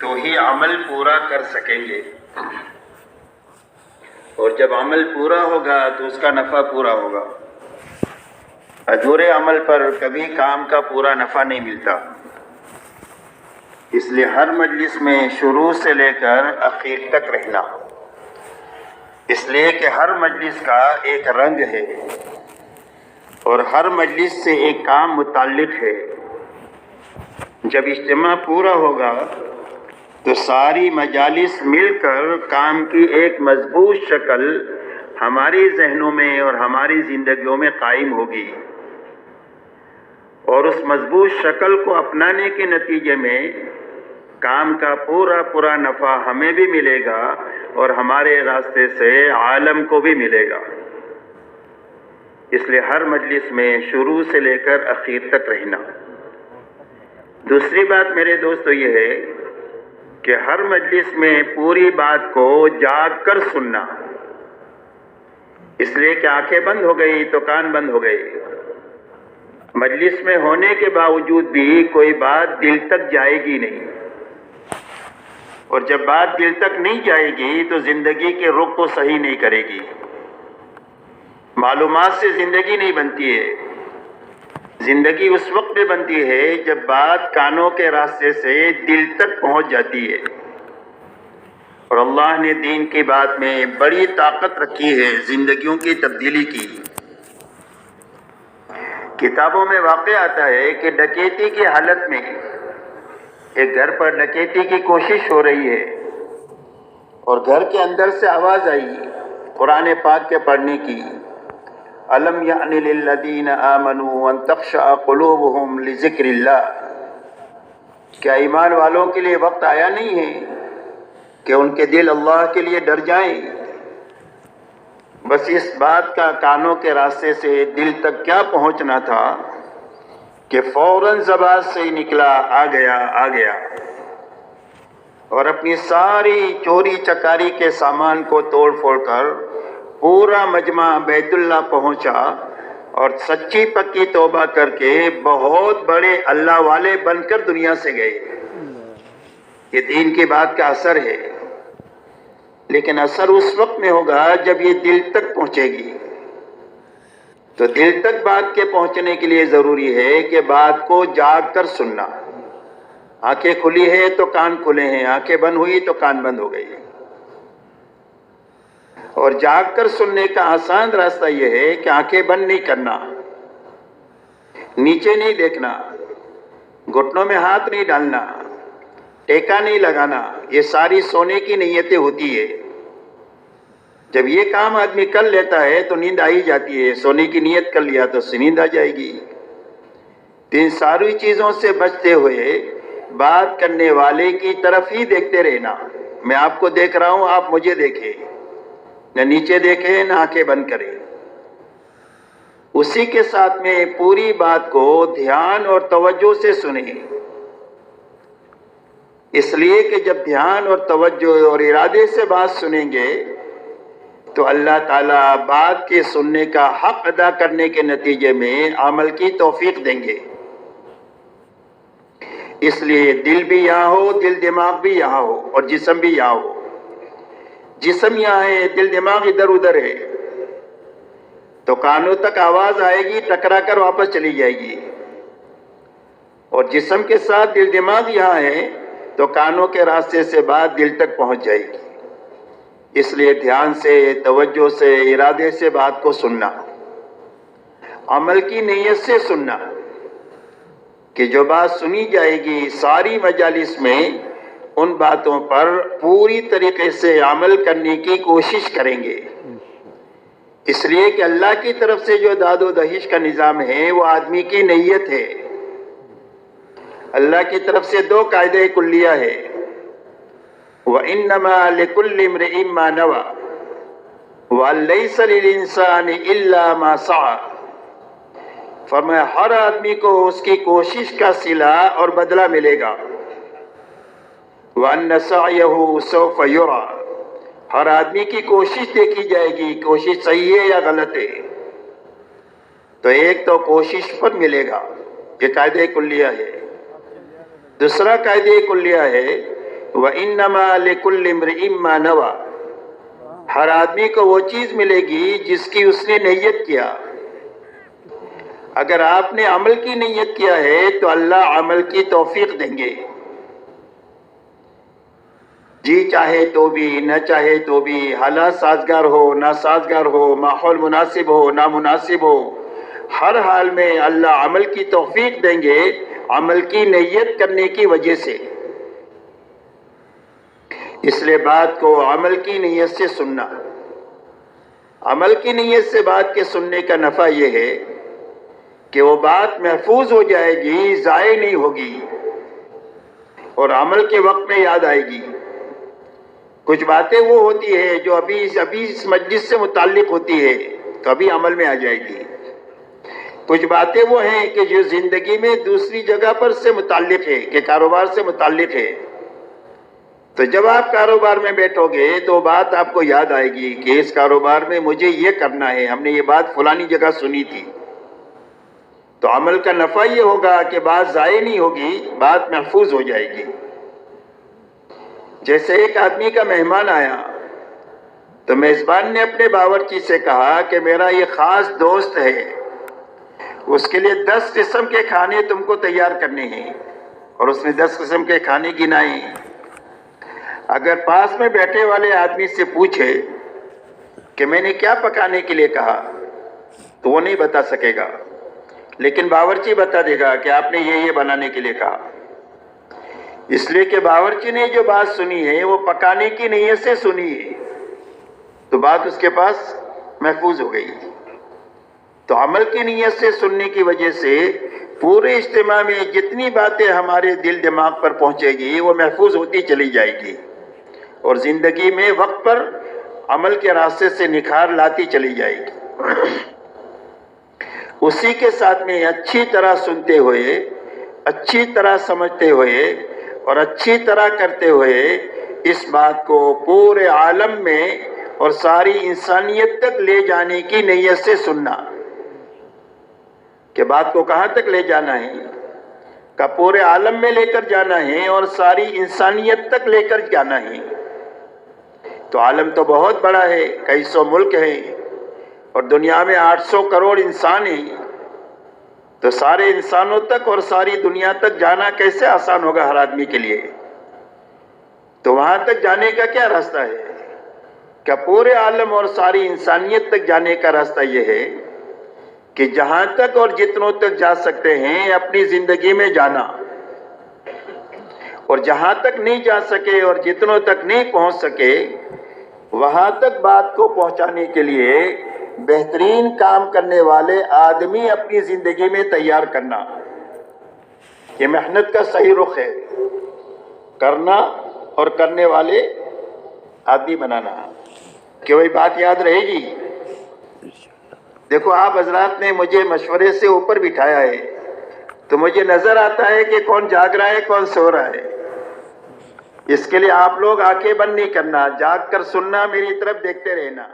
تو ہی عمل پورا کر سکیں گے، اور جب عمل پورا ہوگا تو اس کا نفع پورا ہوگا۔ ادھورے عمل پر کبھی کام کا پورا نفع نہیں ملتا۔ اس لیے ہر مجلس میں شروع سے لے کر اخیر تک رہنا، اس لیے کہ ہر مجلس کا ایک رنگ ہے اور ہر مجلس سے ایک کام متعلق ہے۔ جب اجتماع پورا ہوگا تو ساری مجالس مل کر کام کی ایک مضبوط شکل ہماری ذہنوں میں اور ہماری زندگیوں میں قائم ہوگی، اور اس مضبوط شکل کو اپنانے کے نتیجے میں کام کا پورا نفع ہمیں بھی ملے گا اور ہمارے راستے سے عالم کو بھی ملے گا۔ اس لیے ہر مجلس میں شروع سے لے کر اخیر تک رہنا۔ دوسری بات میرے دوستو یہ ہے کہ ہر مجلس میں پوری بات کو جاگ کر سننا، اس لیے کہ آنکھیں بند ہو گئی تو کان بند ہو گئے۔ مجلس میں ہونے کے باوجود بھی کوئی بات دل تک جائے گی نہیں، اور جب بات دل تک نہیں جائے گی تو زندگی کے رخ کو صحیح نہیں کرے گی۔ معلومات سے زندگی نہیں بنتی ہے، زندگی اس وقت میں بنتی ہے جب بات کانوں کے راستے سے دل تک پہنچ جاتی ہے۔ اور اللہ نے دین کی بات میں بڑی طاقت رکھی ہے زندگیوں کی تبدیلی کی۔ کتابوں میں واقع آتا ہے کہ ڈکیتی کی حالت میں ایک گھر پر ڈکیتی کی کوشش ہو رہی ہے، اور گھر کے اندر سے آواز آئی قرآن پاک کے پڑھنے کی، أَلَمْ يَعْنِ لِلَّذِينَ آمَنُوا أَن تَخْشَعَ قُلُوبُهُمْ لِذِكْرِ اللَّهِ، کیا ایمان والوں کے لیے وقت آیا نہیں ہے کہ ان کے دل اللہ کے لیے ڈر جائیں؟ بس اس بات کا کانوں کے راستے سے دل تک کیا پہنچنا تھا کہ فوراً زبان سے ہی نکلا، آ گیا، اور اپنی ساری چوری چکاری کے سامان کو توڑ پھوڑ کر پورا مجمع بیت اللہ پہنچا، اور سچی پکی توبہ کر کے بہت بڑے اللہ والے بن کر دنیا سے گئے۔ یہ دین کی بات کا اثر ہے، لیکن اثر اس وقت میں ہوگا جب یہ دل تک پہنچے گی۔ تو دل تک بات کے پہنچنے کے لیے ضروری ہے کہ بات کو جاگ کر سننا۔ آنکھیں کھلی ہے تو کان کھلے ہیں، آنکھیں بند ہوئی تو کان بند ہو گئی۔ اور جاگ کر سننے کا آسان راستہ یہ ہے کہ آنکھیں بند نہیں کرنا، نیچے نہیں دیکھنا، گھٹنوں میں ہاتھ نہیں ڈالنا، ٹیکا نہیں لگانا۔ یہ ساری سونے کی نیتیں ہوتی ہے۔ جب یہ کام آدمی کر لیتا ہے تو نیند آ ہی جاتی ہے۔ سونے کی نیت کر لیا تو نیند آ جائے گی۔ ان ساری چیزوں سے بچتے ہوئے بات کرنے والے کی طرف ہی دیکھتے رہنا۔ میں آپ کو دیکھ رہا ہوں، آپ مجھے دیکھیں، نہ نیچے دیکھیں نہ آنکھیں بند کریں۔ اسی کے ساتھ میں پوری بات کو دھیان اور توجہ سے سنیں، اس لیے کہ جب دھیان اور توجہ اور ارادے سے بات سنیں گے تو اللہ تعالیٰ بات کے سننے کا حق ادا کرنے کے نتیجے میں عمل کی توفیق دیں گے۔ اس لیے دل بھی یہاں ہو، دل دماغ بھی یہاں ہو، اور جسم بھی یہاں ہو۔ جسم یہاں ہے، دل دماغ ادھر ادھر ہے، تو کانوں تک آواز آئے گی، ٹکرا کر واپس چلی جائے گی۔ اور جسم کے ساتھ دل دماغ یہاں ہے تو کانوں کے راستے سے بات دل تک پہنچ جائے گی۔ اس لیے دھیان سے، توجہ سے، ارادے سے بات کو سننا، عمل کی نیت سے سننا، کہ جو بات سنی جائے گی ساری مجالس میں ان باتوں پر پوری طریقے سے عمل کرنے کی کوشش کریں گے۔ اس لیے کہ اللہ کی طرف سے جو داد و دہش کا نظام ہے وہ آدمی کی نیت ہے۔ اللہ کی طرف سے دو قاعدے کلیہ ہے، وَإِنَّمَا لِكُلِّ امْرِئٍ مَّا نَوَىٰ وَلَيْسَ لِلْإِنسَانِ إِلَّا مَا سَعَىٰ۔ فرمایا ہر آدمی کو اس کی کوشش کا صلہ اور بدلہ ملے گا۔ وَأَنَّ سَعْيَهُ سَوْفَ يُرَىٰ، ہر آدمی کی کوشش دیکھی جائے گی، کوشش صحیح ہے یا غلط ہے۔ تو ایک تو کوشش پر ملے گا، یہ قاعدہ کلیہ ہے۔ دوسرا قاعدہ کلیہ ہے وَإِنَّمَا لِكُلِّ امْرِئٍ مَّا نَوَىٰ، ہر آدمی کو وہ چیز ملے گی جس کی اس نے نیت کیا۔ اگر آپ نے عمل کی نیت کیا ہے تو اللہ عمل کی توفیق دیں گے، جی چاہے تو بھی نہ چاہے تو بھی، حالات سازگار ہو نہ سازگار ہو، ماحول مناسب ہو نہ مناسب ہو، ہر حال میں اللہ عمل کی توفیق دیں گے عمل کی نیت کرنے کی وجہ سے۔ اس لیے بات کو عمل کی نیت سے سننا، عمل کی نیت سے بات کے سننے کا نفع یہ ہے کہ وہ بات محفوظ ہو جائے گی، ضائع نہیں ہوگی، اور عمل کے وقت میں یاد آئے گی۔ کچھ باتیں وہ ہوتی ہے جو ابھی اس مجلس سے متعلق ہوتی ہے تو ابھی عمل میں آ جائے گی، کچھ باتیں وہ ہیں کہ جو زندگی میں دوسری جگہ پر سے متعلق ہے، کہ کاروبار سے متعلق ہے، تو جب آپ کاروبار میں بیٹھو گے تو بات آپ کو یاد آئے گی کہ اس کاروبار میں مجھے یہ کرنا ہے، ہم نے یہ بات فلانی جگہ سنی تھی۔ تو عمل کا نفع یہ ہوگا کہ بات ضائع نہیں ہوگی، بات محفوظ ہو جائے گی۔ جیسے ایک آدمی کا مہمان آیا تو میزبان نے اپنے باورچی سے کہا کہ میرا یہ خاص دوست ہے، اس کے لیے 10 قسم کے کھانے تم کو تیار کرنے ہیں، اور اس نے 10 قسم کے کھانے گنائے۔ اگر پاس میں بیٹھے والے آدمی سے پوچھے کہ میں نے کیا پکانے کے لیے کہا تو وہ نہیں بتا سکے گا، لیکن باورچی بتا دے گا کہ آپ نے یہ بنانے کے لیے کہا، اس لیے کہ باورچی نے جو بات سنی ہے وہ پکانے کی نیت سے سنی ہے، تو بات اس کے پاس محفوظ ہو گئی۔ تو عمل کی نیت سے سننے کی وجہ سے پورے اجتماع میں جتنی باتیں ہمارے دل دماغ پر پہنچے گی وہ محفوظ ہوتی چلی جائے گی، اور زندگی میں وقت پر عمل کے راستے سے نکھار لاتی چلی جائے گی۔ اسی کے ساتھ میں اچھی طرح سنتے ہوئے، اچھی طرح سمجھتے ہوئے اور اچھی طرح کرتے ہوئے اس بات کو پورے عالم میں اور ساری انسانیت تک لے جانے کی نیت سے سننا، کہ بات کو کہاں تک لے جانا ہے، کہ پورے عالم میں لے کر جانا ہے اور ساری انسانیت تک لے کر جانا ہے۔ تو عالم تو بہت بڑا ہے، کئی سو ملک ہیں، اور دنیا میں 800 کروڑ انسان ہیں، تو سارے انسانوں تک اور ساری دنیا تک جانا کیسے آسان ہوگا ہر آدمی کے لیے؟ تو وہاں تک جانے کا کیا راستہ ہے؟ کہ پورے عالم اور ساری انسانیت تک جانے کا راستہ یہ ہے کہ جہاں تک اور جتنوں تک جا سکتے ہیں اپنی زندگی میں جانا، اور جہاں تک نہیں جا سکے اور جتنوں تک نہیں پہنچ سکے وہاں تک بات کو پہنچانے کے لیے بہترین کام کرنے والے آدمی اپنی زندگی میں تیار کرنا۔ یہ محنت کا صحیح رخ ہے، کرنا اور کرنے والے آدمی بنانا۔ کہ وہی بات یاد رہے گی؟ دیکھو آپ حضرات نے مجھے مشورے سے اوپر بٹھایا ہے تو مجھے نظر آتا ہے کہ کون جاگ رہا ہے کون سو رہا ہے۔ اس کے لیے آپ لوگ آنکھیں بند نہیں کرنا، جاگ کر سننا، میری طرف دیکھتے رہنا۔